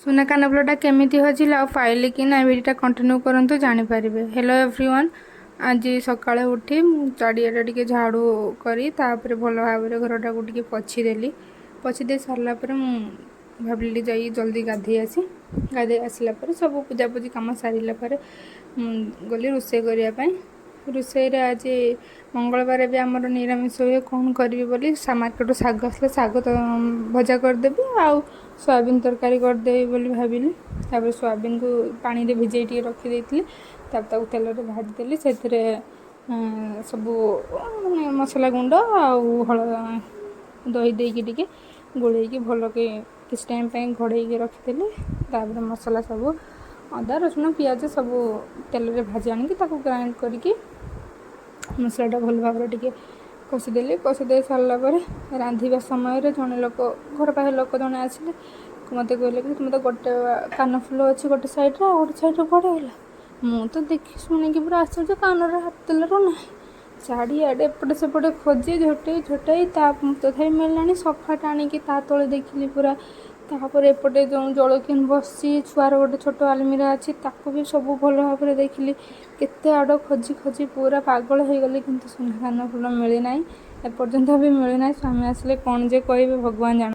सुना कानफुलटा केमिति हजिला आ पाइले कि ना भिडियोटा कंटिन्यू करंतु जानि पारिबे। हेलो एवरीवन, आज सकाळे उठी चारियाडे टिके झाड़ू करी तापर भल भाव घरटा को टिके पोछि देली। पोछि दे सारला पर मु भाबिली जाई जल्दी गाधे आसला पर सब पूजापूजी कम सारिला पर गली रोषे करिया पई। रोषे रे आज मंगलवार भी आमर निरामिष हुए। कौन करी बोली मार्केट शाग आसला, शाग तो भजा करदेवी आउ सोयाबीन तरकारी करदेवी बोली भाविली। तापर सोयाबीन को पानी रे भिजई टिके रखी देइथिली। तापर तेल रे भाजी से सब माने मसला गुंड आउ दही देकी टिके गोलैकी भल के किस टाइम घोड़े रखीदेली। तापर मसला सब अदा रसुण पियाज सब तेल रे भाजी आनिकी ग्राइंड करके मसलाटा भल भाव टिके कषिदेली। कषिदे सारा पर रांधिबा समय जड़े लोक घर पाखे लोक जड़े आसिले मत कहले कि तुम तो गोटे कानफुल अच्छे गोटे सैड्रे गोटे सैड्रे कड़े है। मु तो देखी शुणी पूरा आश्चर्य, कान हाथ तेलर ना चारियाडे एपटे सेपटे खोजे झोटे झोटाई तथा मिललानी सफा टाणिकी तले देखिली पूरा। तापर एपटे जो जलकिन बसी छुआर गोटे छोट आलमीरा अच्छी ताको भी सब भल भाव देखिली। केते आड़ खोजी खोजी पूरा पागल हो गली किंतु सुना कानफुल मिले ना, एपर्यंत भी मिले ना। स्वामी आसिले कौन जे कहे भगवान जान।